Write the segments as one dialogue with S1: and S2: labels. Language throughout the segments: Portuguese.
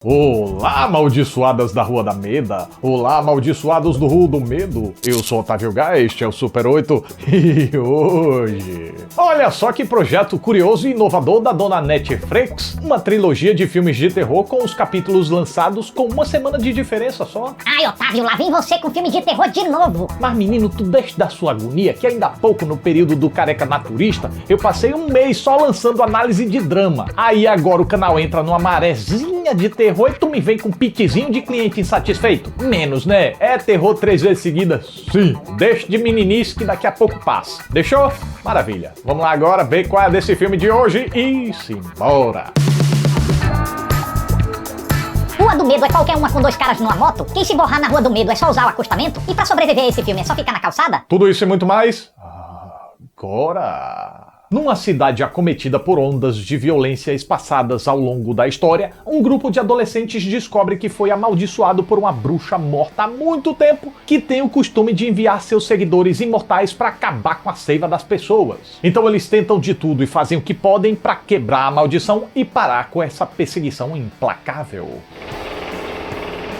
S1: Olá, amaldiçoadas da Rua da Meda! Olá, amaldiçoados do Rua do Medo! Eu sou Otávio Gá, este é o Super 8 e hoje... Olha só que projeto curioso e inovador da dona Netflix, uma trilogia de filmes de terror com os capítulos lançados com uma semana de diferença só.
S2: Ai, Otávio, lá vem você com filme de terror de novo!
S1: Mas menino, tu deixa da sua agonia que ainda há pouco, no período do Careca Naturista, eu passei um mês só lançando análise de drama. Aí agora o canal entra numa marezinha de terror e tu me vem com um pitizinho de cliente insatisfeito? Menos, né? É terror 3 vezes seguidas? Sim. Deixa de meninice que daqui a pouco passa. Deixou? Maravilha. Vamos lá agora ver qual é desse filme de hoje e simbora!
S2: Rua do Medo é qualquer uma com dois caras numa moto? Quem se borrar na Rua do Medo é só usar o acostamento? E pra sobreviver a esse filme é só ficar na calçada?
S1: Tudo isso e muito mais agora! Numa cidade acometida por ondas de violência espaçadas ao longo da história, um grupo de adolescentes descobre que foi amaldiçoado por uma bruxa morta há muito tempo, que tem o costume de enviar seus seguidores imortais para acabar com a seiva das pessoas. Então eles tentam de tudo e fazem o que podem para quebrar a maldição e parar com essa perseguição implacável.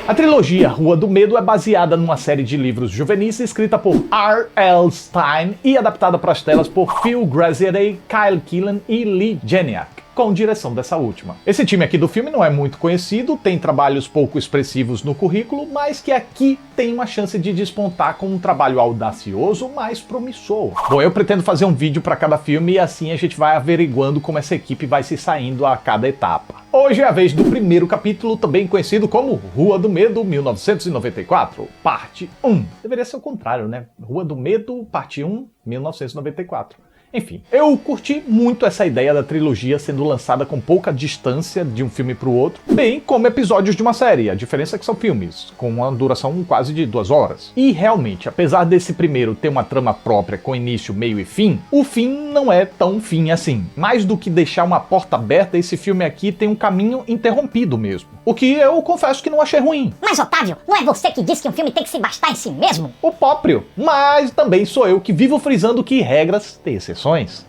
S1: A trilogia Rua do Medo é baseada numa série de livros juvenis escrita por R.L. Stine e adaptada para as telas por Phil Graziadei, Kyle Killen e Lee Janiak, com direção dessa última. Esse time aqui do filme não é muito conhecido, tem trabalhos pouco expressivos no currículo, mas que aqui tem uma chance de despontar com um trabalho audacioso, mas promissor. Bom, eu pretendo fazer um vídeo para cada filme e assim a gente vai averiguando como essa equipe vai se saindo a cada etapa. Hoje é a vez do primeiro capítulo, também conhecido como Rua do Medo 1994, parte 1. Deveria ser o contrário, né? Rua do Medo, parte 1, 1994. Enfim, eu curti muito essa ideia da trilogia sendo lançada com pouca distância de um filme para o outro, bem como episódios de uma série. A diferença é que são filmes, com uma duração quase de 2 horas. E realmente, apesar desse primeiro ter uma trama própria com início, meio e fim, o fim não é tão fim assim. Mais do que deixar uma porta aberta, esse filme aqui tem um caminho interrompido mesmo. O que eu confesso que não achei ruim.
S2: Mas, Otávio, não é você que diz que um filme tem que se bastar em si mesmo?
S1: O próprio. Mas também sou eu que vivo frisando que regras têm exceções.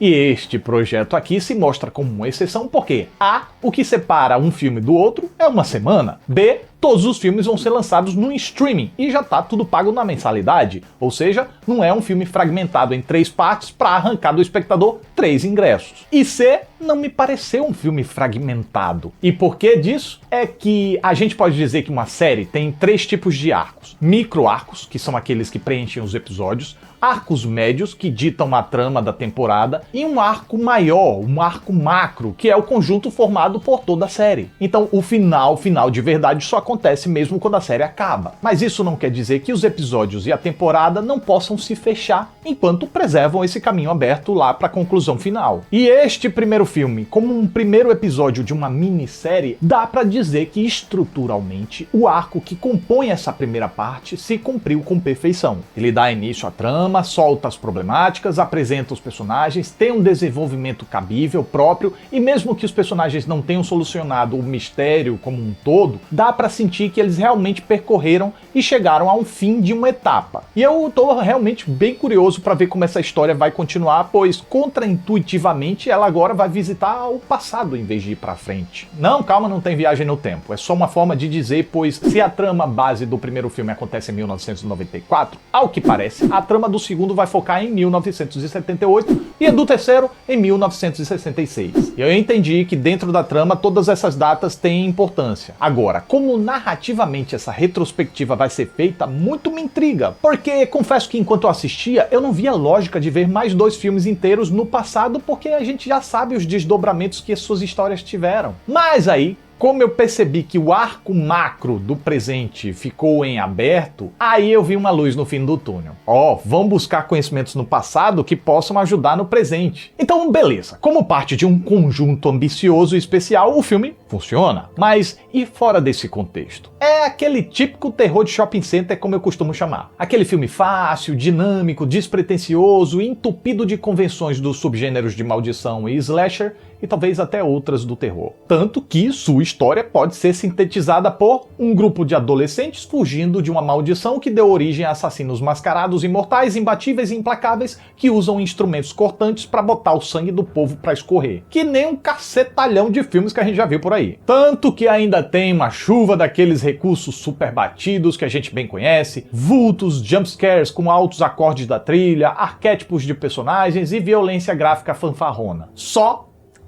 S1: E este projeto aqui se mostra como uma exceção porque A, o que separa um filme do outro é uma semana. B, todos os filmes vão ser lançados no streaming e já tá tudo pago na mensalidade, ou seja, não é um filme fragmentado em 3 partes para arrancar do espectador 3 ingressos. E C, não me pareceu um filme fragmentado. E por que disso? É que a gente pode dizer que uma série tem 3 tipos de arcos. Micro-arcos, que são aqueles que preenchem os episódios, arcos médios, que ditam a trama da temporada, e um arco maior, um arco macro, que é o conjunto formado por toda a série. Então o final de verdade só acontece mesmo quando a série acaba. Mas isso não quer dizer que os episódios e a temporada não possam se fechar enquanto preservam esse caminho aberto lá para a conclusão final. E este primeiro filme, como um primeiro episódio de uma minissérie, dá para dizer que estruturalmente o arco que compõe essa primeira parte se cumpriu com perfeição. Ele dá início à trama, solta as problemáticas, apresenta os personagens, tem um desenvolvimento cabível, próprio, e mesmo que os personagens não tenham solucionado o mistério como um todo, dá pra sentir que eles realmente percorreram e chegaram a um fim de uma etapa. E eu tô realmente bem curioso pra ver como essa história vai continuar, pois contraintuitivamente ela agora vai visitar o passado em vez de ir pra frente. Não, calma, não tem viagem no tempo, é só uma forma de dizer, pois se a trama base do primeiro filme acontece em 1994, ao que parece, a trama do segundo vai focar em 1978 e a do terceiro em 1966. E eu entendi que dentro da trama todas essas datas têm importância. Agora, como narrativamente essa retrospectiva vai ser feita, muito me intriga, porque confesso que enquanto eu assistia, eu não via lógica de ver mais 2 filmes inteiros no passado, porque a gente já sabe os desdobramentos que as suas histórias tiveram. Mas aí, como eu percebi que o arco macro do presente ficou em aberto, aí eu vi uma luz no fim do túnel. Vão buscar conhecimentos no passado que possam ajudar no presente. Então, beleza. Como parte de um conjunto ambicioso e especial, o filme funciona. Mas e fora desse contexto? É aquele típico terror de shopping center, como eu costumo chamar. Aquele filme fácil, dinâmico, despretensioso, entupido de convenções dos subgêneros de maldição e slasher, e talvez até outras do terror. Tanto que sua história pode ser sintetizada por um grupo de adolescentes fugindo de uma maldição que deu origem a assassinos mascarados imortais, imbatíveis e implacáveis que usam instrumentos cortantes para botar o sangue do povo para escorrer. Que nem um cacetalhão de filmes que a gente já viu por aí. Tanto que ainda tem uma chuva daqueles recursos super batidos que a gente bem conhece, vultos, jumpscares com altos acordes da trilha, arquétipos de personagens e violência gráfica fanfarrona. Só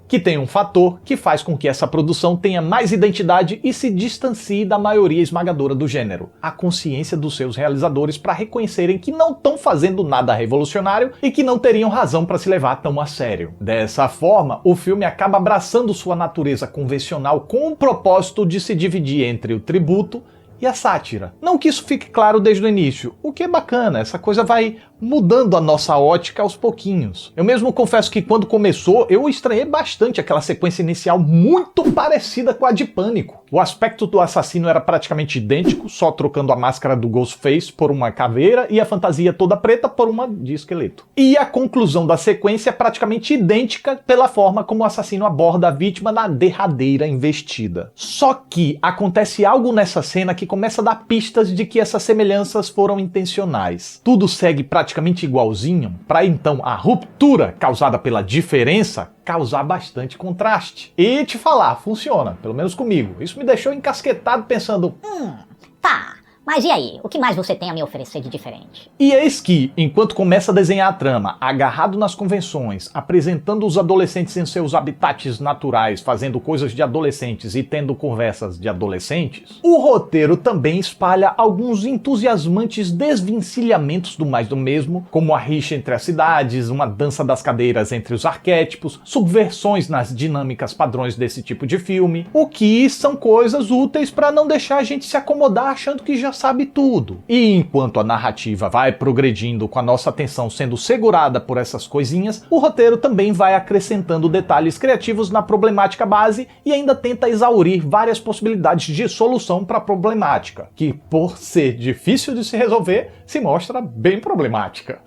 S1: que tem um fator que faz com que essa produção tenha mais identidade e se distancie da maioria esmagadora do gênero: a consciência dos seus realizadores para reconhecerem que não estão fazendo nada revolucionário e que não teriam razão para se levar tão a sério. Dessa forma, o filme acaba abraçando sua natureza convencional com o propósito de se dividir entre o tributo e a sátira. Não que isso fique claro desde o início, o que é bacana, essa coisa vai mudando a nossa ótica aos pouquinhos. Eu mesmo confesso que quando começou, eu estranhei bastante aquela sequência inicial muito parecida com a de Pânico. O aspecto do assassino era praticamente idêntico, só trocando a máscara do Ghostface por uma caveira e a fantasia toda preta por uma de esqueleto. E a conclusão da sequência é praticamente idêntica pela forma como o assassino aborda a vítima na derradeira investida. Só que acontece algo nessa cena que começa a dar pistas de que essas semelhanças foram intencionais. Tudo segue praticamente igualzinho, para então a ruptura causada pela diferença causar bastante contraste. E te falar, funciona, pelo menos comigo. Isso me deixou encasquetado pensando,
S2: Tá, mas e aí? O que mais você tem a me oferecer de diferente?
S1: E eis que, enquanto começa a desenhar a trama, agarrado nas convenções, apresentando os adolescentes em seus habitats naturais, fazendo coisas de adolescentes e tendo conversas de adolescentes, o roteiro também espalha alguns entusiasmantes desvencilhamentos do mais do mesmo, como a rixa entre as cidades, uma dança das cadeiras entre os arquétipos, subversões nas dinâmicas padrões desse tipo de filme, o que são coisas úteis para não deixar a gente se acomodar achando que já sabe tudo. E enquanto a narrativa vai progredindo com a nossa atenção sendo segurada por essas coisinhas, o roteiro também vai acrescentando detalhes criativos na problemática base e ainda tenta exaurir várias possibilidades de solução para a problemática, que, por ser difícil de se resolver, se mostra bem problemática.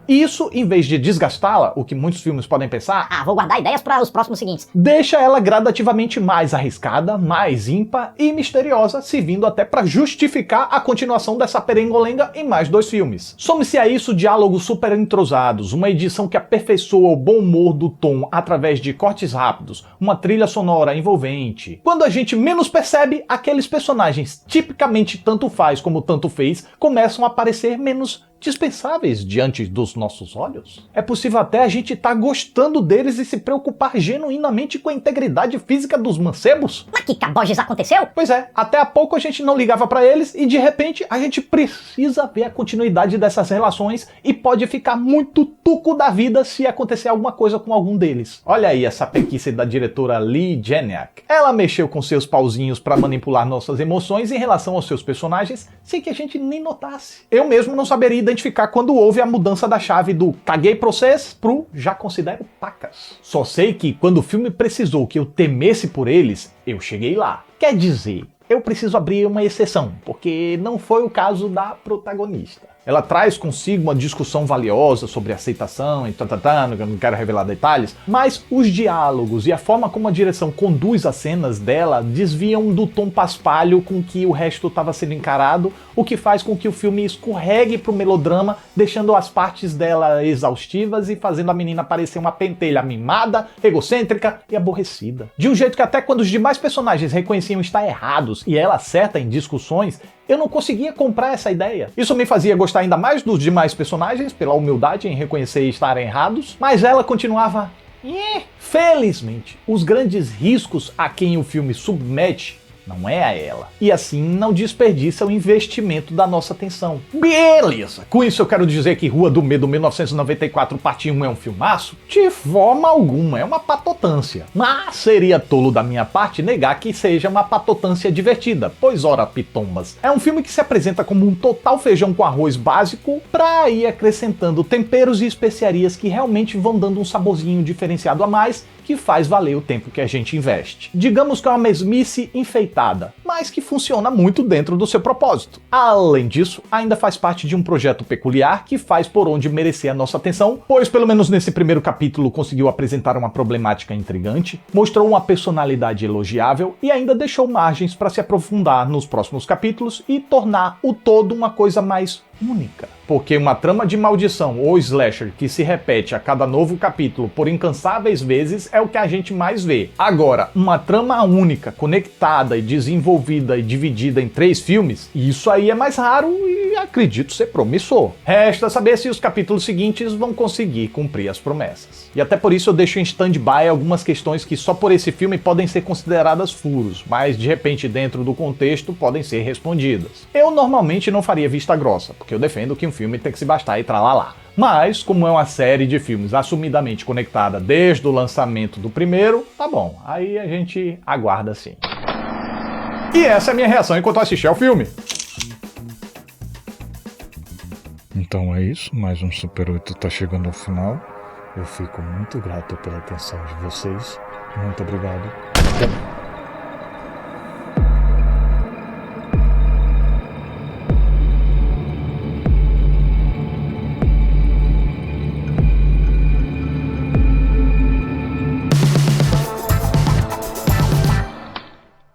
S1: Isso, em vez de desgastá-la, o que muitos filmes podem pensar,
S2: Vou guardar ideias para os próximos seguintes.
S1: deixa ela gradativamente mais arriscada, mais ímpar e misteriosa, servindo até para justificar a continuação dessa perengolenga em mais 2 filmes. Some-se a isso diálogos super entrosados, uma edição que aperfeiçoa o bom humor do tom através de cortes rápidos, uma trilha sonora envolvente. Quando a gente menos percebe, aqueles personagens tipicamente tanto faz como tanto fez começam a parecer menos dispensáveis diante dos nossos olhos. É possível até a gente estar gostando deles e se preocupar genuinamente com a integridade física dos mancebos.
S2: Mas que caboges aconteceu?
S1: Pois é, até há pouco a gente não ligava pra eles e de repente a gente precisa ver a continuidade dessas relações e pode ficar muito tuco da vida se acontecer alguma coisa com algum deles. Olha aí essa pequice da diretora Leigh Janiak. Ela mexeu com seus pauzinhos pra manipular nossas emoções em relação aos seus personagens sem que a gente nem notasse. Eu mesmo não saberia identificar quando houve a mudança da chave do caguei pra vocês pro já considero pacas. Só sei que quando o filme precisou que eu temesse por eles, eu cheguei lá. Quer dizer, eu preciso abrir uma exceção, porque não foi o caso da protagonista. Ela traz consigo uma discussão valiosa sobre aceitação e eu não quero revelar detalhes, mas os diálogos e a forma como a direção conduz as cenas dela desviam do tom paspalho com que o resto estava sendo encarado, o que faz com que o filme escorregue pro melodrama, deixando as partes dela exaustivas e fazendo a menina parecer uma pentelha mimada, egocêntrica e aborrecida. De um jeito que até quando os demais personagens reconheciam estar errados e ela acerta em discussões, eu não conseguia comprar essa ideia. Isso me fazia gostar ainda mais dos demais personagens, pela humildade em reconhecer estarem errados, mas ela continuava... Felizmente, os grandes riscos a quem o filme submete não é a ela. E assim não desperdiça o investimento da nossa atenção. Beleza! Com isso eu quero dizer que Rua do Medo 1994 parte 1 é um filmaço? De forma alguma, é uma patotância. Mas seria tolo da minha parte negar que seja uma patotância divertida, pois ora pitombas. É um filme que se apresenta como um total feijão com arroz básico pra ir acrescentando temperos e especiarias que realmente vão dando um saborzinho diferenciado a mais que faz valer o tempo que a gente investe. Digamos que é uma mesmice enfeitada, mas que funciona muito dentro do seu propósito. Além disso, ainda faz parte de um projeto peculiar que faz por onde merecer a nossa atenção, pois pelo menos nesse primeiro capítulo conseguiu apresentar uma problemática intrigante, mostrou uma personalidade elogiável e ainda deixou margens para se aprofundar nos próximos capítulos e tornar o todo uma coisa mais única. Porque uma trama de maldição ou slasher que se repete a cada novo capítulo por incansáveis vezes é o que a gente mais vê. Agora, uma trama única, conectada e desenvolvida e dividida em 3 filmes, isso aí é mais raro e acredito ser promissor. Resta saber se os capítulos seguintes vão conseguir cumprir as promessas. E até por isso eu deixo em stand-by algumas questões que só por esse filme podem ser consideradas furos, mas de repente dentro do contexto podem ser respondidas. Eu normalmente não faria vista grossa, porque eu defendo que um filme tem que se bastar e tralalá. Mas, como é uma série de filmes assumidamente conectada desde o lançamento do primeiro, tá bom, aí a gente aguarda sim. E essa é a minha reação enquanto eu assisti ao filme.
S3: Então é isso, mais um Super 8 tá chegando ao final. Eu fico muito grato pela atenção de vocês. Muito obrigado. Até mais.